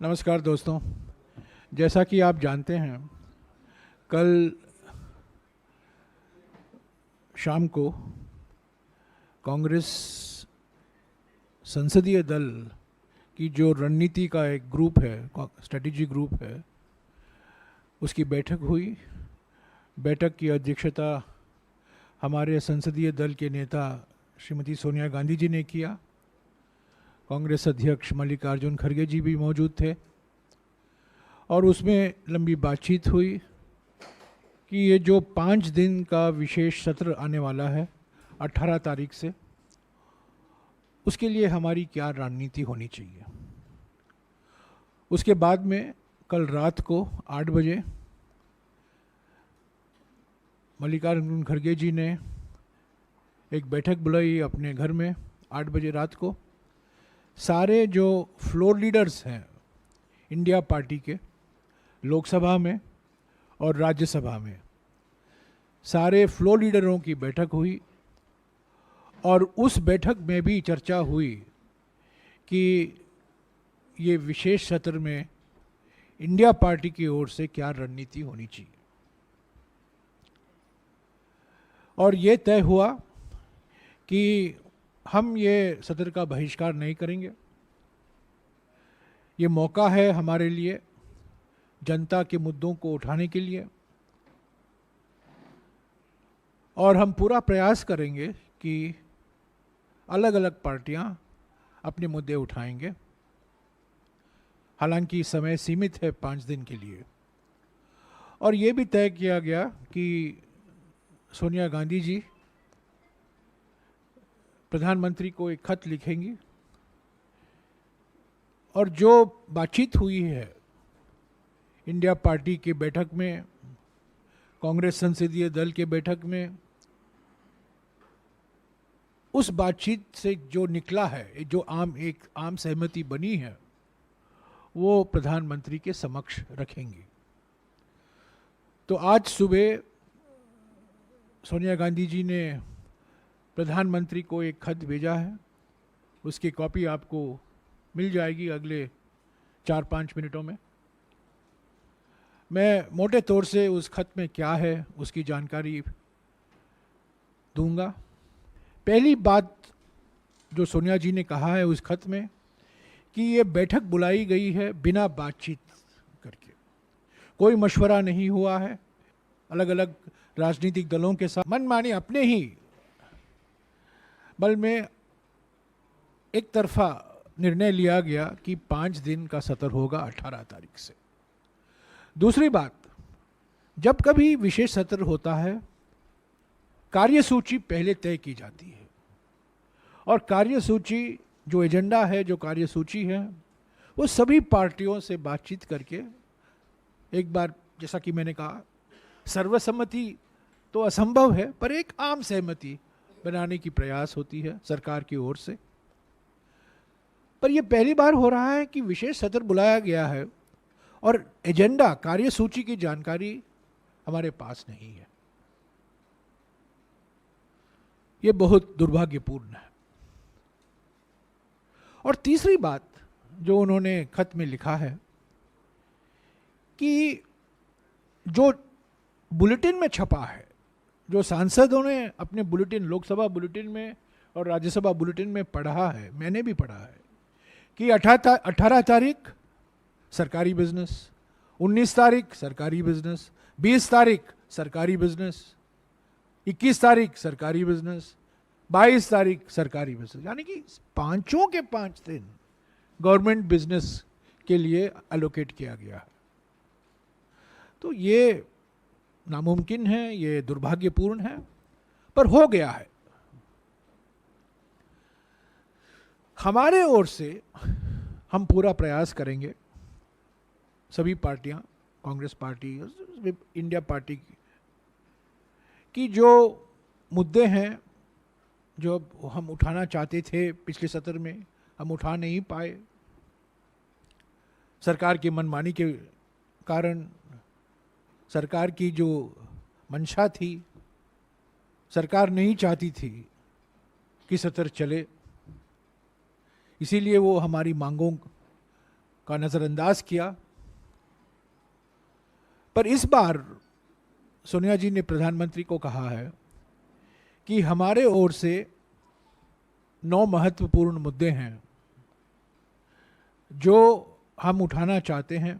नमस्कार दोस्तों। जैसा कि आप जानते हैं, कल शाम को कांग्रेस संसदीय दल की जो रणनीति का एक ग्रुप है, स्ट्रेटेजी ग्रुप है, उसकी बैठक हुई। बैठक की अध्यक्षता हमारे संसदीय दल के नेता श्रीमती सोनिया गांधी जी ने किया। कांग्रेस अध्यक्ष मल्लिकार्जुन खड़गे जी भी मौजूद थे और उसमें लंबी बातचीत हुई कि ये जो 5 दिन का विशेष सत्र आने वाला है 18 तारीख से, उसके लिए हमारी क्या रणनीति होनी चाहिए। उसके बाद में कल रात को 8 बजे मल्लिकार्जुन खड़गे जी ने एक बैठक बुलाई अपने घर में। 8 बजे रात को सारे जो फ्लोर लीडर्स हैं इंडिया पार्टी के, लोकसभा में और राज्यसभा में, सारे फ्लोर लीडरों की बैठक हुई और उस बैठक में भी चर्चा हुई कि ये विशेष सत्र में इंडिया पार्टी की ओर से क्या रणनीति होनी चाहिए। और ये तय हुआ कि हम ये सत्र का बहिष्कार नहीं करेंगे। ये मौका है हमारे लिए जनता के मुद्दों को उठाने के लिए, और हम पूरा प्रयास करेंगे कि अलग अलग पार्टियां अपने मुद्दे उठाएंगे। हालांकि समय सीमित है 5 दिन के लिए। और ये भी तय किया गया कि सोनिया गांधी जी प्रधानमंत्री को एक खत लिखेंगी और जो बातचीत हुई है इंडिया पार्टी के बैठक में, कांग्रेस संसदीय दल के बैठक में, उस बातचीत से जो निकला है, जो एक आम सहमति बनी है, वो प्रधानमंत्री के समक्ष रखेंगे। तो आज सुबह सोनिया गांधी जी ने प्रधानमंत्री को एक खत भेजा है। उसकी कॉपी आपको मिल जाएगी अगले 4-5 मिनटों में। मैं मोटे तौर से उस खत में क्या है उसकी जानकारी दूंगा। पहली बात जो सोनिया जी ने कहा है उस खत में कि ये बैठक बुलाई गई है बिना बातचीत करके, कोई मशवरा नहीं हुआ है। अलग अलग राजनीतिक दलों के साथ मनमानी अपने ही बल में एक तरफा निर्णय लिया गया कि 5 दिन का सत्र होगा 18 तारीख से। दूसरी बात, जब कभी विशेष सत्र होता है कार्यसूची पहले तय की जाती है, और कार्यसूची जो एजेंडा है, जो कार्यसूची है, वो सभी पार्टियों से बातचीत करके एक बार, जैसा कि मैंने कहा, सर्वसम्मति तो असंभव है पर एक आम सहमति बनाने की प्रयास होती है सरकार की ओर से। पर यह पहली बार हो रहा है कि विशेष सत्र बुलाया गया है और एजेंडा, कार्यसूची की जानकारी हमारे पास नहीं है। यह बहुत दुर्भाग्यपूर्ण है। और तीसरी बात जो उन्होंने खत में लिखा है कि जो बुलेटिन में छपा है, जो सांसदों ने अपने बुलेटिन, लोकसभा बुलेटिन में और राज्यसभा बुलेटिन में पढ़ा है, मैंने भी पढ़ा है कि 18 तारीख सरकारी बिजनेस, 19 तारीख सरकारी बिजनेस, 20 तारीख सरकारी बिजनेस, 21 तारीख सरकारी बिजनेस, 22 तारीख सरकारी बिजनेस, यानी कि 5 के 5 दिन गवर्नमेंट बिजनेस के लिए एलोकेट किया गया है। तो ये नामुमकिन है, ये दुर्भाग्यपूर्ण है, पर हो गया है। हमारे ओर से हम पूरा प्रयास करेंगे, सभी पार्टियां, कांग्रेस पार्टी, इंडिया पार्टी की जो मुद्दे हैं, जो हम उठाना चाहते थे पिछले सत्र में, हम उठा नहीं पाए सरकार की मनमानी के कारण। सरकार की जो मंशा थी, सरकार नहीं चाहती थी कि सत्र चले, इसीलिए वो हमारी मांगों का नज़रअंदाज किया। पर इस बार सोनिया जी ने प्रधानमंत्री को कहा है कि हमारे ओर से 9 महत्वपूर्ण मुद्दे हैं जो हम उठाना चाहते हैं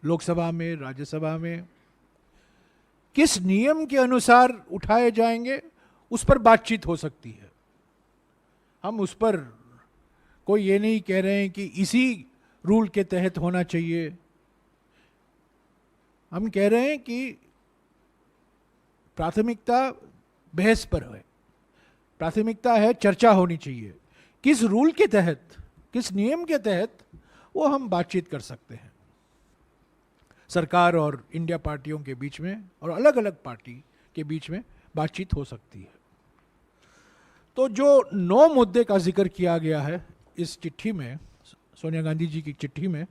लोकसभा में, राज्यसभा में। किस नियम के अनुसार उठाए जाएंगे उस पर बातचीत हो सकती है। हम उस पर कोई ये नहीं कह रहे हैं कि इसी रूल के तहत होना चाहिए। हम कह रहे हैं कि प्राथमिकता बहस पर है, प्राथमिकता है चर्चा होनी चाहिए। किस रूल के तहत, किस नियम के तहत, वो हम बातचीत कर सकते हैं सरकार और इंडिया पार्टियों के बीच में, और अलग अलग पार्टी के बीच में बातचीत हो सकती है। तो जो 9 मुद्दे का जिक्र किया गया है इस चिट्ठी में, सोनिया गांधी जी की चिट्ठी में,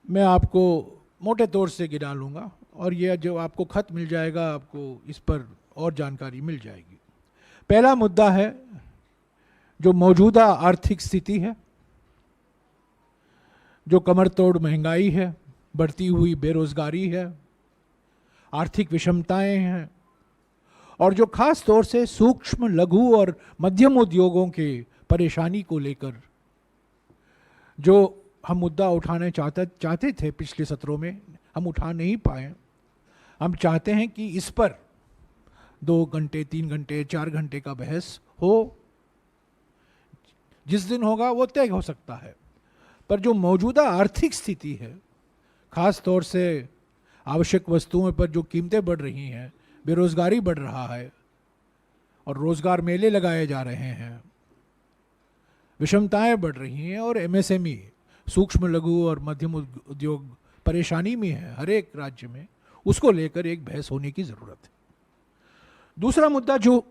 मैं आपको मोटे तौर से गिना लूँगा और यह जो आपको खत मिल जाएगा आपको इस पर और जानकारी मिल जाएगी। पहला मुद्दा है जो मौजूदा आर्थिक स्थिति है, जो कमर तोड़ महंगाई है, बढ़ती हुई बेरोजगारी है, आर्थिक विषमताएं हैं, और जो खास तौर से सूक्ष्म, लघु और मध्यम उद्योगों के परेशानी को लेकर जो हम मुद्दा उठाने चाहते थे पिछले सत्रों में, हम उठा नहीं पाए। हम चाहते हैं कि इस पर 2 घंटे, 3 घंटे, 4 घंटे का बहस हो। जिस दिन होगा वो तय हो सकता है, पर जो मौजूदा आर्थिक स्थिति है, खास तौर से आवश्यक वस्तुओं पर जो कीमतें बढ़ रही हैं, बेरोजगारी बढ़ रहा है और रोजगार मेले लगाए जा रहे हैं, विषमताएं बढ़ रही हैं और एमएसएमई, सूक्ष्म, लघु और मध्यम उद्योग परेशानी में है हर एक राज्य में, उसको लेकर एक बहस होने की ज़रूरत है। दूसरा मुद्दा जो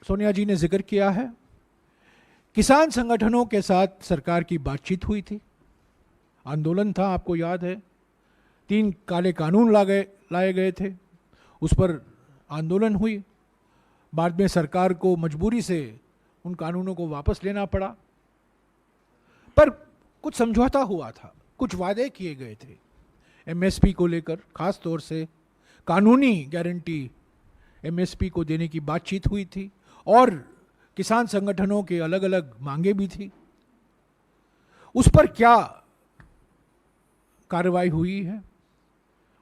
सोनिया जी ने जिक्र किया है, किसान संगठनों के साथ सरकार की बातचीत हुई थी, आंदोलन था, आपको याद है, 3 काले कानून लाए गए थे, उस पर आंदोलन हुई। बाद में सरकार को मजबूरी से उन कानूनों को वापस लेना पड़ा, पर कुछ समझौता हुआ था, कुछ वादे किए गए थे एमएसपी को लेकर, खास तौर से कानूनी गारंटी एमएसपी को देने की बातचीत हुई थी और किसान संगठनों के अलग अलग मांगे भी थी। उस पर क्या कार्रवाई हुई है,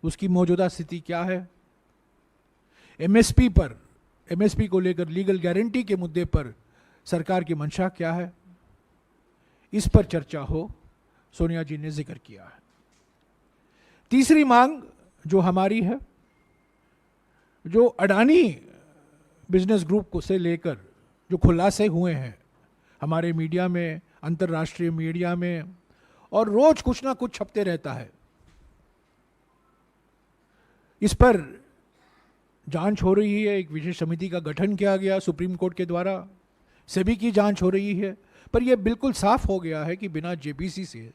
उसकी मौजूदा स्थिति क्या है, एमएसपी को लेकर लीगल गारंटी के मुद्दे पर सरकार की मंशा क्या है, इस पर चर्चा हो, सोनिया जी ने जिक्र किया है। तीसरी मांग जो हमारी है, जो अडानी बिजनेस ग्रुप को से लेकर जो खुलासे हुए हैं हमारे मीडिया में, अंतर्राष्ट्रीय मीडिया में, और रोज कुछ ना कुछ छपते रहता है, इस पर जांच हो रही है। एक विशेष समिति का गठन किया गया सुप्रीम कोर्ट के द्वारा, सेबी की जांच हो रही है, पर यह बिल्कुल साफ हो गया है कि बिना जेपीसी से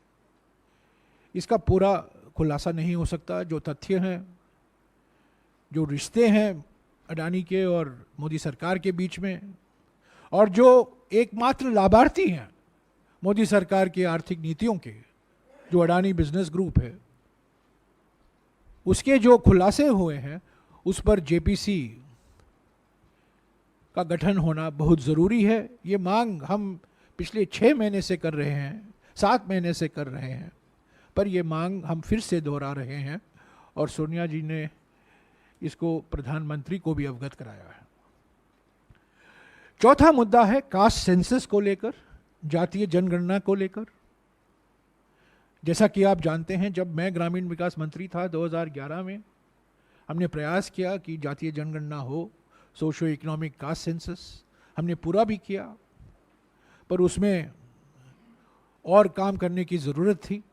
इसका पूरा खुलासा नहीं हो सकता। जो तथ्य हैं, जो रिश्ते हैं अडानी के और मोदी सरकार के बीच में, और जो एकमात्र लाभार्थी हैं मोदी सरकार की आर्थिक नीतियों के, जो अडानी बिजनेस ग्रुप है, उसके जो खुलासे हुए हैं, उस पर जेपीसी का गठन होना बहुत ज़रूरी है। ये मांग हम पिछले 6 महीने से कर रहे हैं, 7 महीने से कर रहे हैं, पर ये मांग हम फिर से दोहरा रहे हैं और सोनिया जी ने इसको प्रधानमंत्री को भी अवगत कराया है। चौथा मुद्दा है कास्ट सेंसस को लेकर, जातीय जनगणना को लेकर। जैसा कि आप जानते हैं, जब मैं ग्रामीण विकास मंत्री था 2011 में, हमने प्रयास किया कि जातीय जनगणना हो, सोशो इकोनॉमिक कास्ट सेंसस, हमने पूरा भी किया, पर उसमें और काम करने की ज़रूरत थी।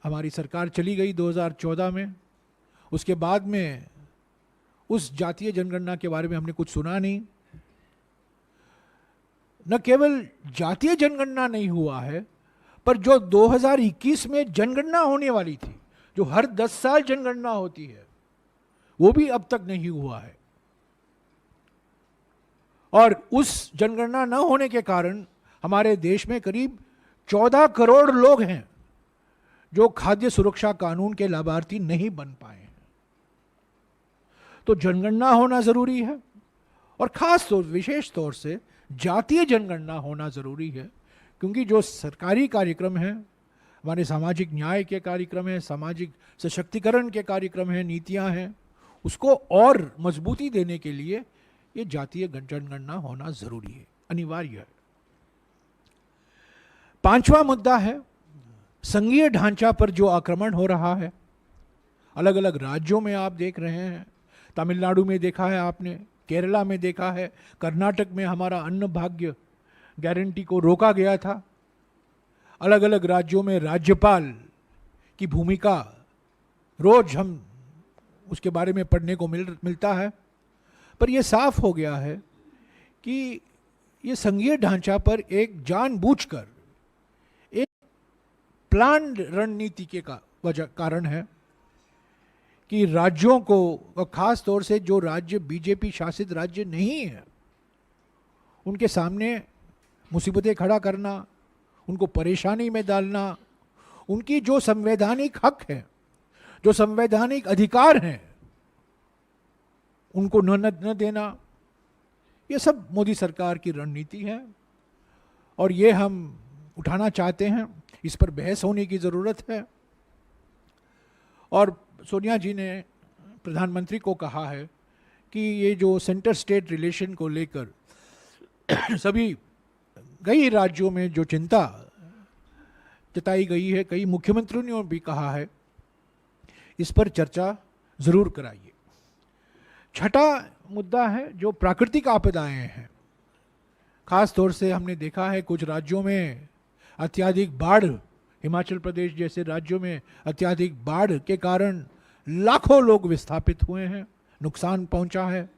हमारी सरकार चली गई 2014 में, उसके बाद में उस जातीय जनगणना के बारे में हमने कुछ सुना नहीं। न केवल जातीय जनगणना नहीं हुआ है, पर जो 2021 में जनगणना होने वाली थी, जो हर 10 साल जनगणना होती है, वो भी अब तक नहीं हुआ है। और उस जनगणना न होने के कारण हमारे देश में करीब 14 करोड़ लोग हैं जो खाद्य सुरक्षा कानून के लाभार्थी नहीं बन पाए हैं। तो जनगणना होना जरूरी है, और खास तौर विशेष तौर से जातीय जनगणना होना जरूरी है, क्योंकि जो सरकारी कार्यक्रम है, हमारे सामाजिक न्याय के कार्यक्रम है, सामाजिक सशक्तिकरण के कार्यक्रम है, नीतियां हैं, उसको और मजबूती देने के लिए ये जातीय जनगणना होना जरूरी है, अनिवार्य है। पांचवा मुद्दा है संघीय ढांचा पर जो आक्रमण हो रहा है। अलग अलग राज्यों में आप देख रहे हैं, तमिलनाडु में देखा है आपने, केरला में देखा है, कर्नाटक में हमारा अन्न भाग्य गारंटी को रोका गया था। अलग अलग राज्यों में राज्यपाल की भूमिका रोज हम उसके बारे में पढ़ने को मिलता है। पर यह साफ हो गया है कि ये संघीय ढांचा पर एक जानबूझकर एक प्लान रणनीति के कारण है कि राज्यों को, खास तौर से जो राज्य बीजेपी शासित राज्य नहीं है, उनके सामने मुसीबतें खड़ा करना, उनको परेशानी में डालना, उनकी जो संवैधानिक हक है, जो संवैधानिक अधिकार हैं, उनको न देना, ये सब मोदी सरकार की रणनीति है। और ये हम उठाना चाहते हैं, इस पर बहस होने की ज़रूरत है। और सोनिया जी ने प्रधानमंत्री को कहा है कि ये जो सेंटर स्टेट रिलेशन को लेकर सभी कई राज्यों में जो चिंता जताई गई है, कई मुख्यमंत्रियों ने भी कहा है, इस पर चर्चा ज़रूर कराइए। छठा मुद्दा है जो प्राकृतिक आपदाएं हैं। खास तौर से हमने देखा है कुछ राज्यों में अत्यधिक बाढ़, हिमाचल प्रदेश जैसे राज्यों में अत्यधिक बाढ़ के कारण लाखों लोग विस्थापित हुए हैं, नुकसान पहुंचा है।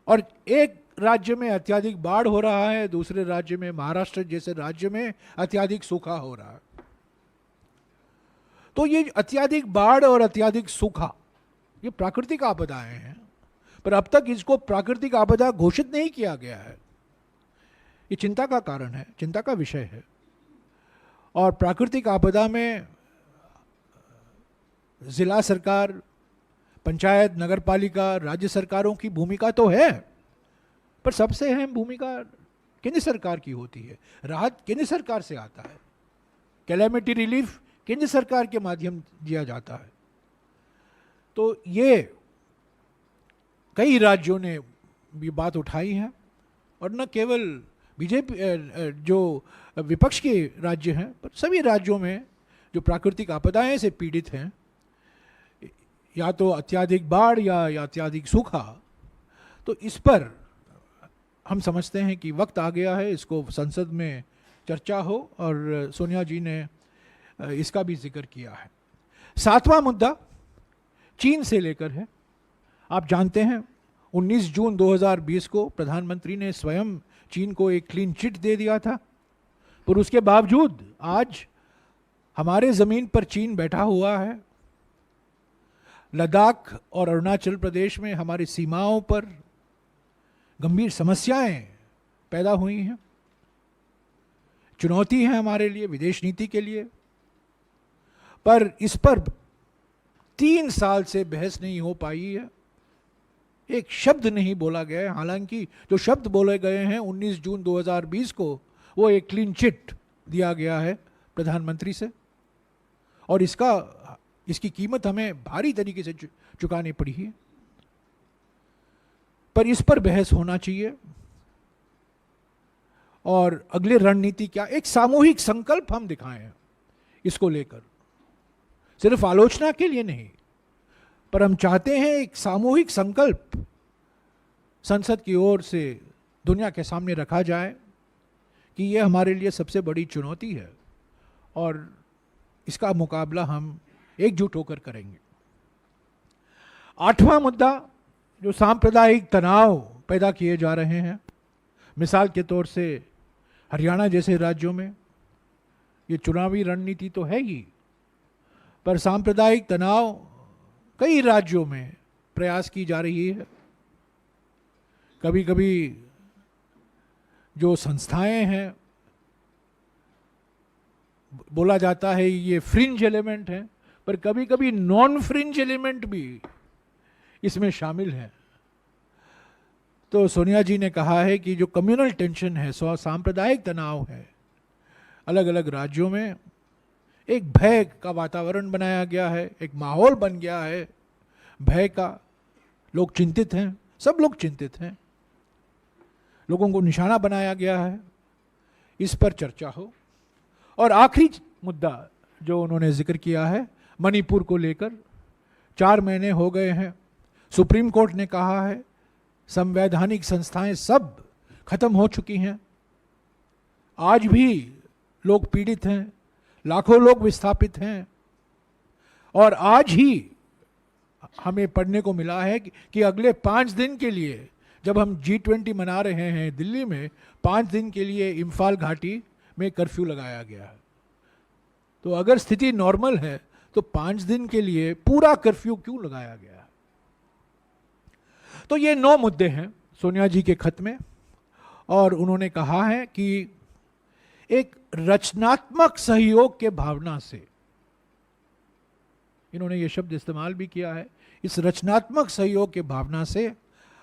और एक राज्य में अत्यधिक बाढ़ हो रहा है, दूसरे राज्य में, महाराष्ट्र जैसे राज्य में अत्यधिक सूखा हो रहा है। तो ये अत्यधिक बाढ़ और अत्यधिक सूखा ये प्राकृतिक आपदाएं हैं, पर अब तक इसको प्राकृतिक आपदा घोषित नहीं किया गया है। ये चिंता का कारण है, चिंता का विषय है। और प्राकृतिक आपदा में जिला सरकार, पंचायत, नगरपालिका, राज्य सरकारों की भूमिका तो है, पर सबसे अहम भूमिका केंद्र सरकार की होती है। राहत केंद्र सरकार से आता है, कैलेमिटी रिलीफ केंद्र सरकार के माध्यम दिया जाता है। तो ये कई राज्यों ने भी बात उठाई है, और न केवल बीजेपी जो विपक्ष के राज्य हैं, पर सभी राज्यों में जो प्राकृतिक आपदाएं से पीड़ित हैं, या तो अत्यधिक बाढ़ या अत्यधिक सूखा, तो इस पर हम समझते हैं कि वक्त आ गया है इसको संसद में चर्चा हो, और सोनिया जी ने इसका भी जिक्र किया है। सातवां मुद्दा चीन से लेकर है। आप जानते हैं 19 जून 2020 को प्रधानमंत्री ने स्वयं चीन को एक क्लीन चिट दे दिया था, पर उसके बावजूद आज हमारे ज़मीन पर चीन बैठा हुआ है। लद्दाख और अरुणाचल प्रदेश में हमारी सीमाओं पर गंभीर समस्याएं पैदा हुई हैं, चुनौती है हमारे लिए, विदेश नीति के लिए। पर इस पर 3 साल से बहस नहीं हो पाई है, एक शब्द नहीं बोला गया है। हालांकि जो शब्द बोले गए हैं 19 जून 2020 को, वो एक क्लीन चिट दिया गया है प्रधानमंत्री से, और इसकी कीमत हमें भारी तरीके से चुकानी पड़ी है। पर इस पर बहस होना चाहिए, और अगले रणनीति क्या, एक सामूहिक संकल्प हम दिखाएं इसको लेकर, सिर्फ आलोचना के लिए नहीं, पर हम चाहते हैं एक सामूहिक संकल्प संसद की ओर से दुनिया के सामने रखा जाए कि यह हमारे लिए सबसे बड़ी चुनौती है, और इसका मुकाबला हम एकजुट होकर करेंगे। आठवां मुद्दा जो सांप्रदायिक तनाव पैदा किए जा रहे हैं, मिसाल के तौर से हरियाणा जैसे राज्यों में, ये चुनावी रणनीति तो है ही, पर सांप्रदायिक तनाव कई राज्यों में प्रयास की जा रही है। कभी कभी जो संस्थाएं हैं बोला जाता है ये फ्रिंज एलिमेंट है, पर कभी कभी नॉन फ्रिंज एलिमेंट भी इसमें शामिल है। तो सोनिया जी ने कहा है कि जो कम्युनल टेंशन है, सांप्रदायिक तनाव है, अलग अलग राज्यों में एक भय का वातावरण बनाया गया है, एक माहौल बन गया है भय का। लोग चिंतित हैं, सब लोग चिंतित हैं, लोगों को निशाना बनाया गया है, इस पर चर्चा हो। और आखिरी मुद्दा जो उन्होंने जिक्र किया है मणिपुर को लेकर, 4 महीने हो गए हैं, सुप्रीम कोर्ट ने कहा है संवैधानिक संस्थाएं सब खत्म हो चुकी हैं, आज भी लोग पीड़ित हैं, लाखों लोग विस्थापित हैं। और आज ही हमें पढ़ने को मिला है कि अगले 5 दिन के लिए, जब हम G20 मना रहे हैं दिल्ली में, 5 दिन के लिए इम्फाल घाटी में कर्फ्यू लगाया गया है। तो अगर स्थिति नॉर्मल है तो 5 दिन के लिए पूरा कर्फ्यू क्यों लगाया गया है? तो ये 9 मुद्दे हैं सोनिया जी के खत में, और उन्होंने कहा है कि एक रचनात्मक सहयोग के भावना से, इन्होंने ये शब्द इस्तेमाल भी किया है, इस रचनात्मक सहयोग के भावना से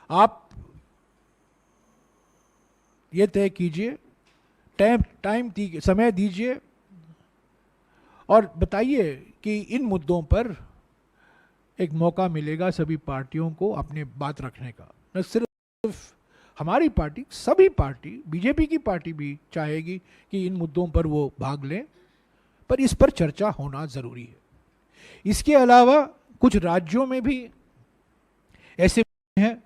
आप ये तय कीजिए, समय दीजिए और बताइए कि इन मुद्दों पर एक मौका मिलेगा सभी पार्टियों को अपने बात रखने का। न सिर्फ हमारी पार्टी, सभी पार्टी, बीजेपी की पार्टी भी चाहेगी कि इन मुद्दों पर वो भाग लें, पर इस पर चर्चा होना जरूरी है। इसके अलावा कुछ राज्यों में भी ऐसे हैं,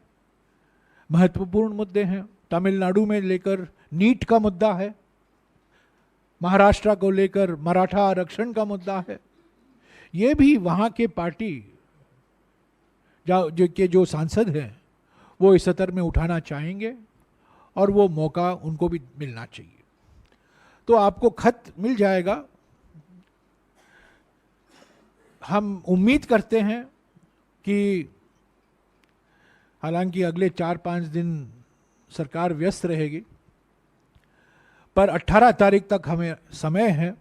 महत्वपूर्ण मुद्दे हैं। तमिलनाडु में लेकर नीट का मुद्दा है, महाराष्ट्र को लेकर मराठा आरक्षण का मुद्दा है। ये भी वहाँ के पार्टी जो सांसद हैं वो इस सत्र में उठाना चाहेंगे और वो मौका उनको भी मिलना चाहिए। तो आपको खत मिल जाएगा। हम उम्मीद करते हैं कि हालांकि अगले 4-5 दिन सरकार व्यस्त रहेगी, पर 18 तारीख तक हमें समय है।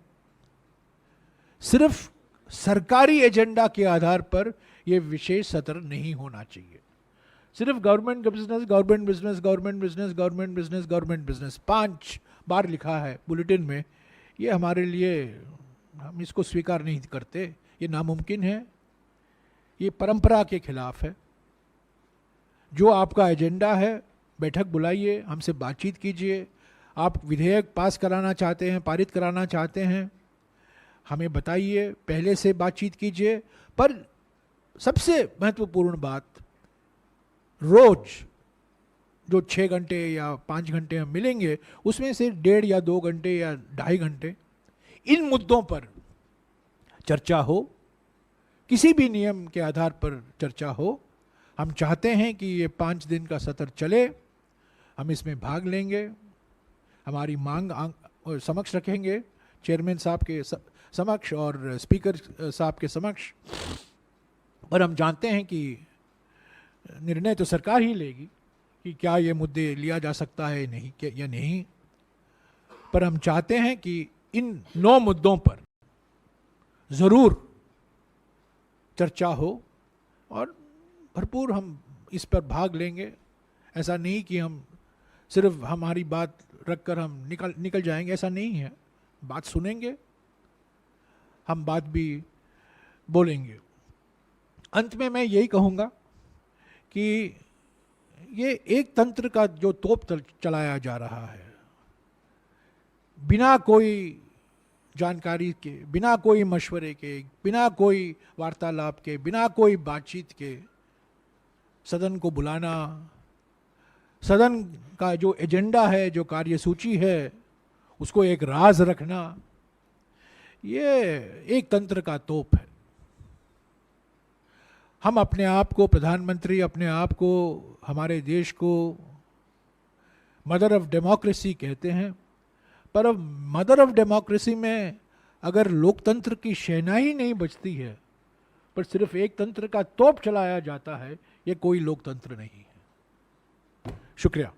सिर्फ सरकारी एजेंडा के आधार पर यह विशेष सत्र नहीं होना चाहिए। सिर्फ government business, government business, government business, government business, government business 5 बार लिखा है बुलेटिन में। ये हमारे लिए, हम इसको स्वीकार नहीं करते, ये नामुमकिन है, ये परंपरा के खिलाफ है। जो आपका एजेंडा है, बैठक बुलाइए, हमसे बातचीत कीजिए। आप विधेयक पास कराना चाहते हैं, पारित कराना चाहते हैं, हमें बताइए, पहले से बातचीत कीजिए। पर सबसे महत्वपूर्ण बात, रोज जो 6 घंटे या 5 घंटे हम मिलेंगे, उसमें से 1.5 या 2 घंटे या 2.5 घंटे इन मुद्दों पर चर्चा हो, किसी भी नियम के आधार पर चर्चा हो। हम चाहते हैं कि ये 5 दिन का सत्र चले, हम इसमें भाग लेंगे, हमारी मांग समक्ष रखेंगे, चेयरमैन साहब के समक्ष और स्पीकर साहब के समक्ष। और हम जानते हैं कि निर्णय तो सरकार ही लेगी कि क्या ये मुद्दे लिया जा सकता है नहीं या नहीं। पर हम चाहते हैं कि इन 9 मुद्दों पर ज़रूर चर्चा हो और भरपूर हम इस पर भाग लेंगे। ऐसा नहीं कि हम सिर्फ हमारी बात रखकर हम निकल जाएंगे, ऐसा नहीं है। बात सुनेंगे, हम बात भी बोलेंगे। अंत में मैं यही कहूँगा कि ये एक तंत्र का जो तोप चलाया जा रहा है, बिना कोई जानकारी के, बिना कोई मशवरे के, बिना कोई वार्तालाप के, बिना कोई बातचीत के सदन को बुलाना, सदन का जो एजेंडा है, जो कार्यसूची है, उसको एक राज रखना, ये एक तंत्र का तोप है। हम अपने आप को, प्रधानमंत्री अपने आप को, हमारे देश को मदर ऑफ डेमोक्रेसी कहते हैं, पर अब मदर ऑफ डेमोक्रेसी में अगर लोकतंत्र की शहनाई नहीं बजती है, पर सिर्फ एक तंत्र का तोप चलाया जाता है, ये कोई लोकतंत्र नहीं है। शुक्रिया।